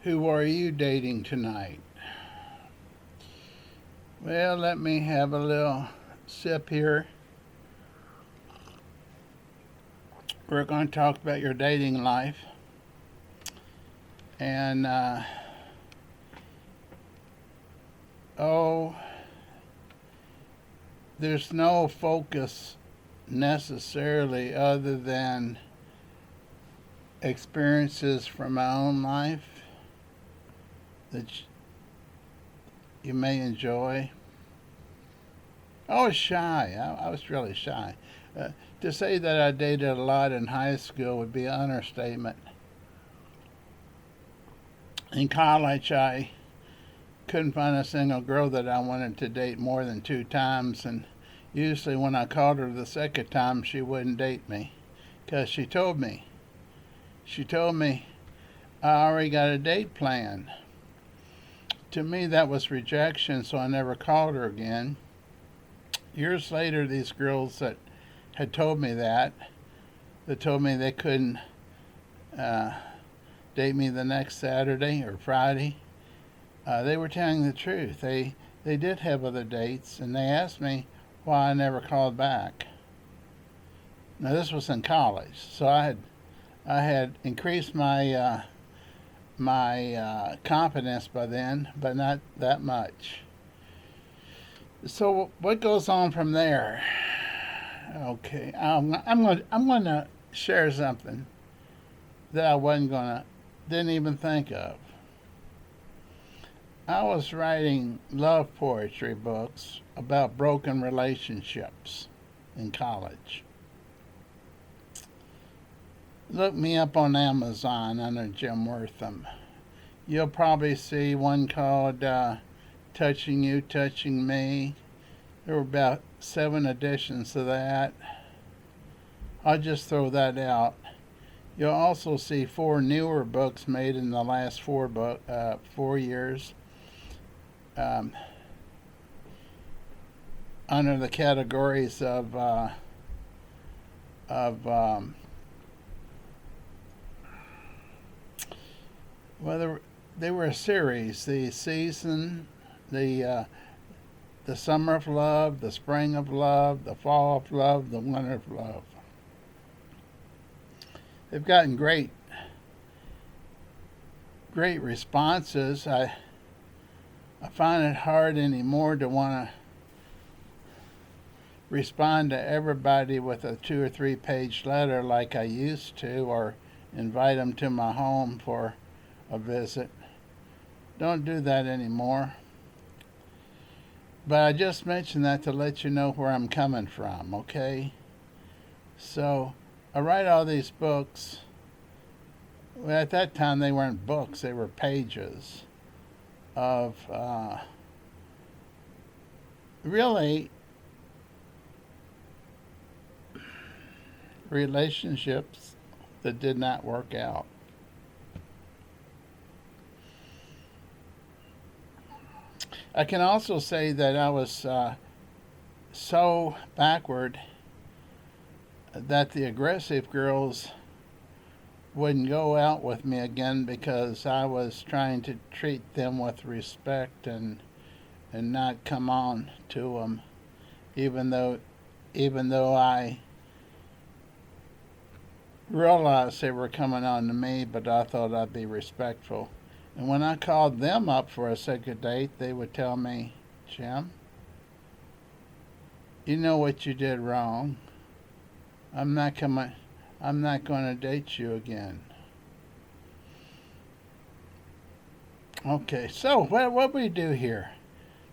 Who are you dating tonight? Well, let me have a little sip here. We're going to talk about your dating life. And, oh, there's no focus necessarily other than experiences from my own life that you may enjoy. I was shy. I was really shy. To say that I dated a lot in high school would be an understatement. In college, I couldn't find a single girl that I wanted to date more than 2 times, and usually when I called her the second time, she wouldn't date me because she told me I already got a date planned. To me, that was rejection, so I never called her again. Years later, these girls that had told me that told me they couldn't date me the next Saturday or Friday, they were telling the truth. They did have other dates, and they asked me why I never called back. Now this was in college, so I had increased my confidence by then, but not that much. So what goes on from there? Okay, I'm going to share something that I didn't even think of. I was writing love poetry books about broken relationships in college. Look me up on Amazon under Jim Wortham. You'll probably see one called Touching You, Touching Me. There were about 7 editions of that. I'll just throw that out. You'll also see 4 newer books made in the last 4 years under the categories of well, they were a series. The season, the summer of love, the spring of love, the fall of love, the winter of love. They've gotten great responses. I find it hard anymore to want to respond to everybody with a 2 or 3 page letter like I used to, or invite them to my home for a visit. Don't do that anymore. But I just mentioned that to let you know where I'm coming from, okay? So I write all these books. Well, at that time, they weren't books, they were pages of really relationships that did not work out. I can also say that I was so backward that the aggressive girls wouldn't go out with me again because I was trying to treat them with respect and not come on to them, even though I realized they were coming on to me, but I thought I'd be respectful. And when I called them up for a second date, they would tell me, Jim, you know what you did wrong. I'm not going to date you again. Okay, so what we do here?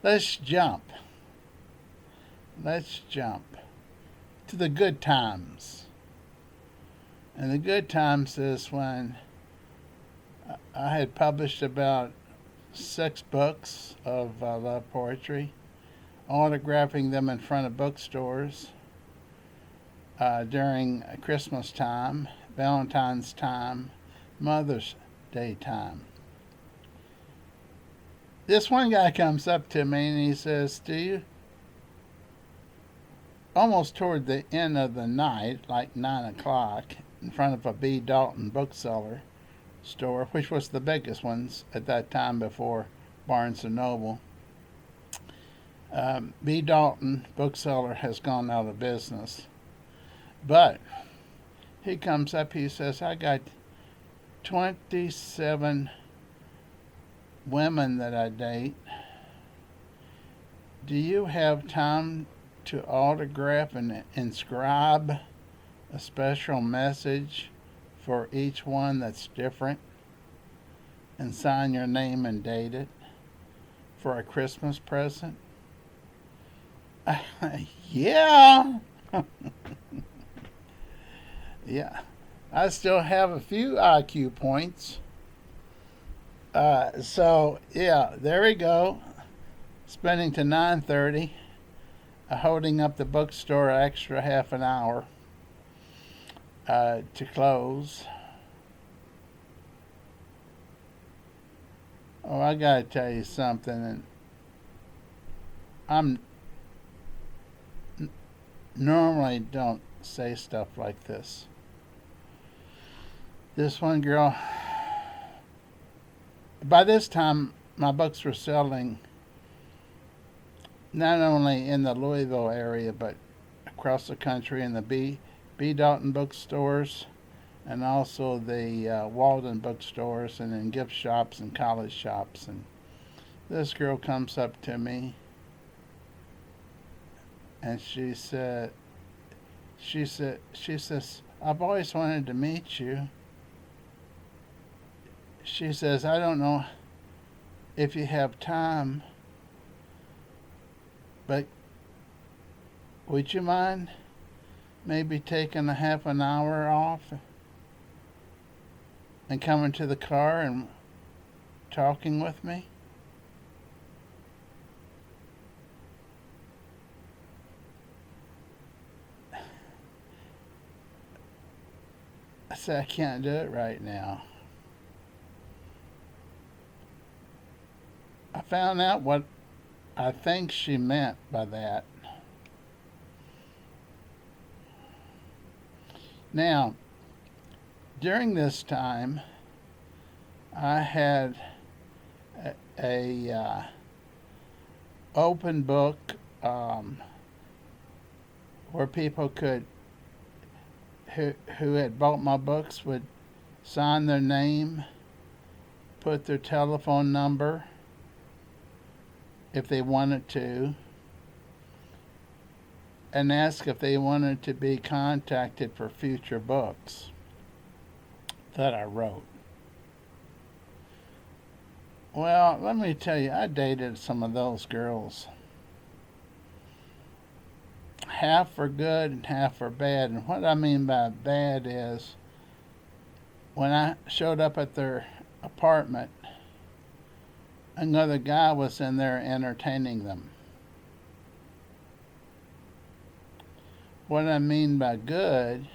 Let's jump to the good times. And the good times is when I had published about 6 books of love poetry, autographing them in front of bookstores during Christmas time, Valentine's time, Mother's Day time. This one guy comes up to me and he says, do you, almost toward the end of the night, like 9 o'clock, in front of a B. Dalton bookseller, store, which was the biggest ones at that time before Barnes and Noble. B. Dalton bookseller has gone out of business. But he comes up, he says, I got 27 women that I date. Do you have time to autograph and inscribe a special message for each one that's different and sign your name and date it for a Christmas present? Yeah. Yeah. I still have a few IQ points. So yeah, there we go. Spending to 9:30, holding up the bookstore extra half an hour to close. Oh, I gotta tell you something, and I'm normally don't say stuff like this. This one girl, by this time, my books were selling not only in the Louisville area, but across the country in the B. Dalton bookstores and also the Walden bookstores and in gift shops and college shops. And this girl comes up to me and she says, I've always wanted to meet you. She says, I don't know if you have time, but would you mind maybe taking a half an hour off and coming to the car and talking with me? I said, I can't do it right now. I found out what I think she meant by that. Now, during this time, I had a open book where people could who had bought my books would sign their name, put their telephone number if they wanted to, and ask if they wanted to be contacted for future books that I wrote. Well, let me tell you, I dated some of those girls. Half are good and half are bad. And what I mean by bad is when I showed up at their apartment, another guy was in there entertaining them. What I mean by good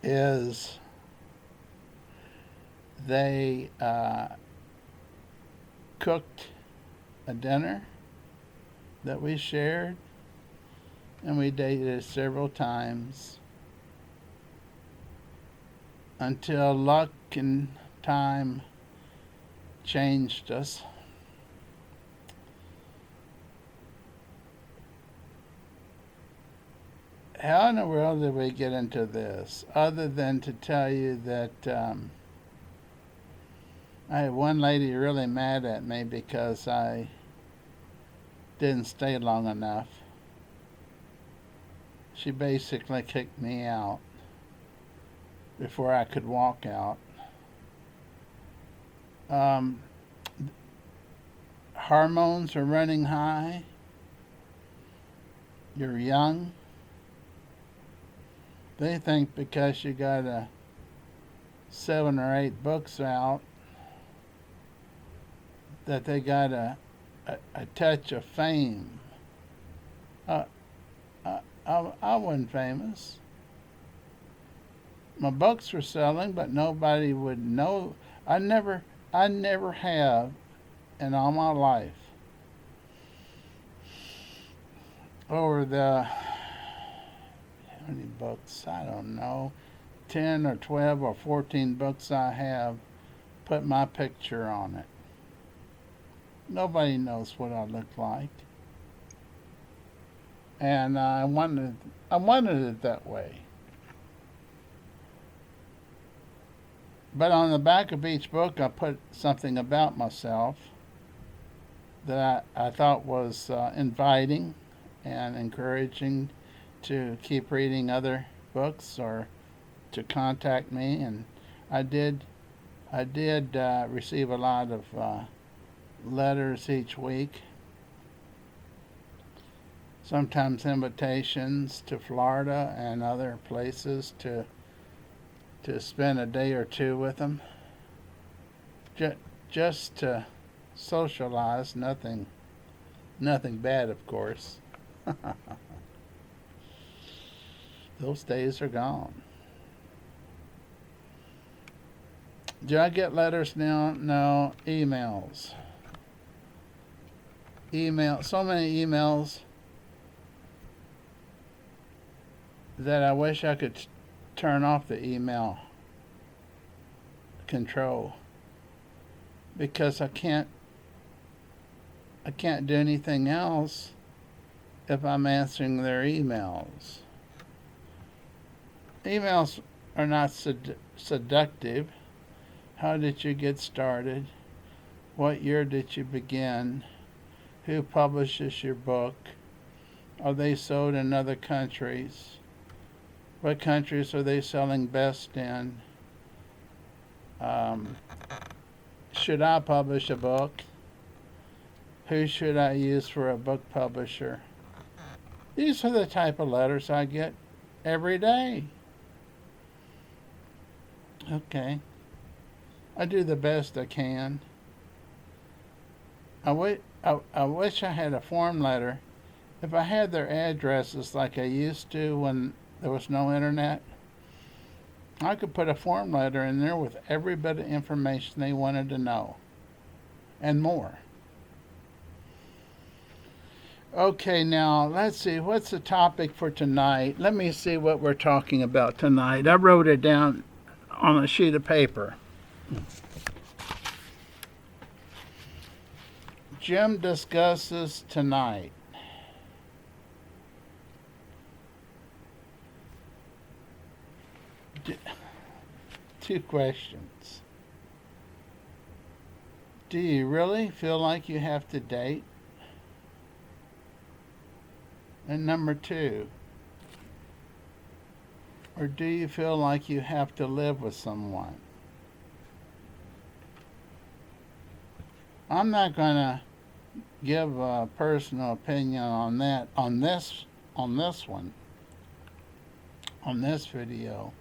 is they cooked a dinner that we shared, and we dated several times until luck and time changed us. How in the world did we get into this? Other than to tell you that I had one lady really mad at me because I didn't stay long enough. She basically kicked me out before I could walk out. Hormones are running high. You're young. They think because you got 7 or 8 books out that they got a touch of fame. I wasn't famous. My books were selling, but nobody would know. I never have in all my life over the how many books? I don't know, 10 or 12 or 14 books I have, put my picture on it. Nobody knows what I look like. And I wanted it that way. But on the back of each book, I put something about myself that I thought was inviting and encouraging to keep reading other books or to contact me. And I did receive a lot of letters each week. Sometimes invitations to Florida and other places to spend a day or two with them. Just to socialize, nothing bad, of course. Those days are gone. Do I get letters now? No. Emails. So many emails that I wish I could turn off the email control, because I can't do anything else if I'm answering their emails. Emails are not seductive. How did you get started? What year did you begin? Who publishes your book? Are they sold in other countries? What countries are they selling best in? Should I publish a book? Who should I use for a book publisher? These are the type of letters I get every day. Okay. I do the best I can. I wish I had a form letter. If I had their addresses like I used to when there was no internet, I could put a form letter in there with every bit of information they wanted to know and more. Okay, now let's see, what's the topic for tonight? Let me see what we're talking about tonight. I wrote it down on a sheet of paper. Jim discusses tonight. Two questions. Do you really feel like you have to date? And number two, or do you feel like you have to live with someone? I'm not going to give a personal opinion on that on this video,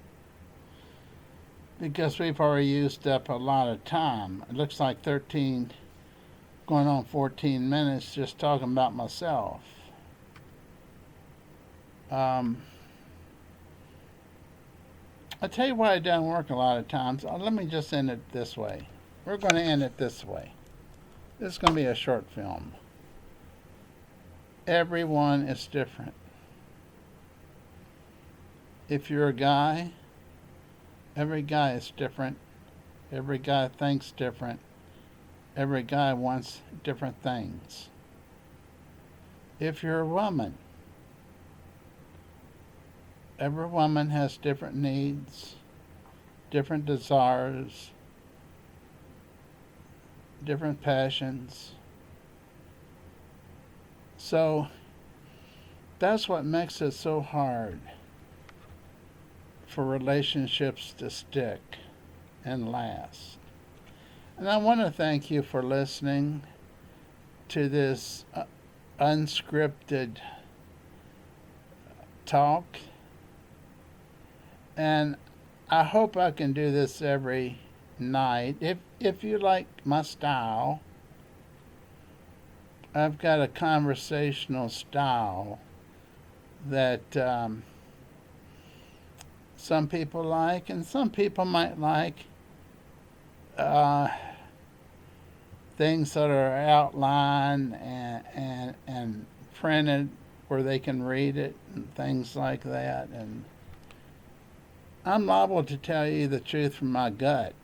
because we've already used up a lot of time. It looks like 13 going on 14 minutes just talking about myself. I tell you why it doesn't work a lot of times. Let me just end it this way. We're going to end it this way. This is going to be a short film. Everyone is different. If you're a guy, every guy is different. Every guy thinks different. Every guy wants different things. If you're a woman, every woman has different needs, different desires, different passions. So that's what makes it so hard for relationships to stick and last. And I want to thank you for listening to this unscripted talk. And I hope I can do this every night. If you like my style, I've got a conversational style that some people like, and some people might like things that are outlined and printed where they can read it and things like that. And I'm liable to tell you the truth from my gut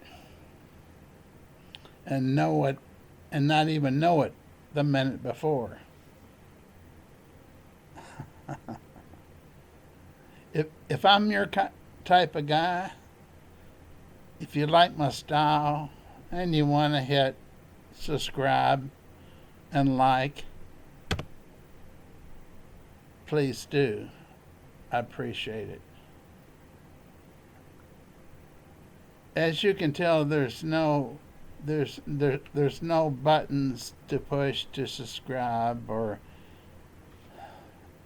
and know it and not even know it the minute before. If I'm your type of guy, if you like my style and you want to hit subscribe and like, please do. I appreciate it. As you can tell, there's no buttons to push to subscribe, or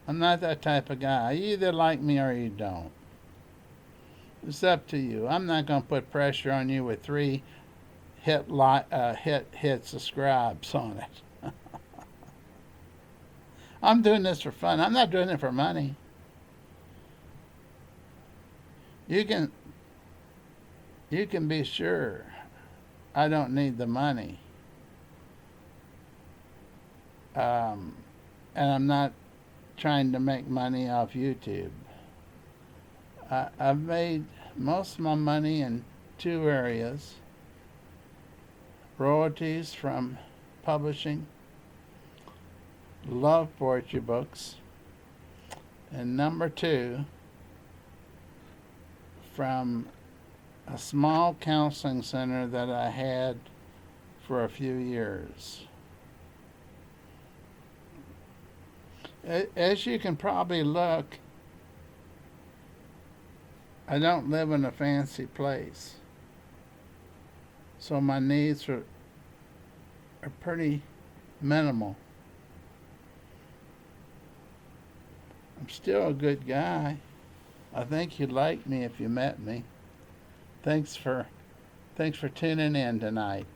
I'm not that type of guy. You either like me or you don't. It's up to you. I'm not going to put pressure on you with 3 hit subscribes on it. I'm doing this for fun. I'm not doing it for money. You can be sure I don't need the money. And I'm not trying to make money off YouTube. I've made most of my money in 2 areas: royalties from publishing love poetry books, and number 2, from a small counseling center that I had for a few years. As you can probably look, I don't live in a fancy place, so my needs are pretty minimal. I'm still a good guy. I think you'd like me if you met me. Thanks for tuning in tonight.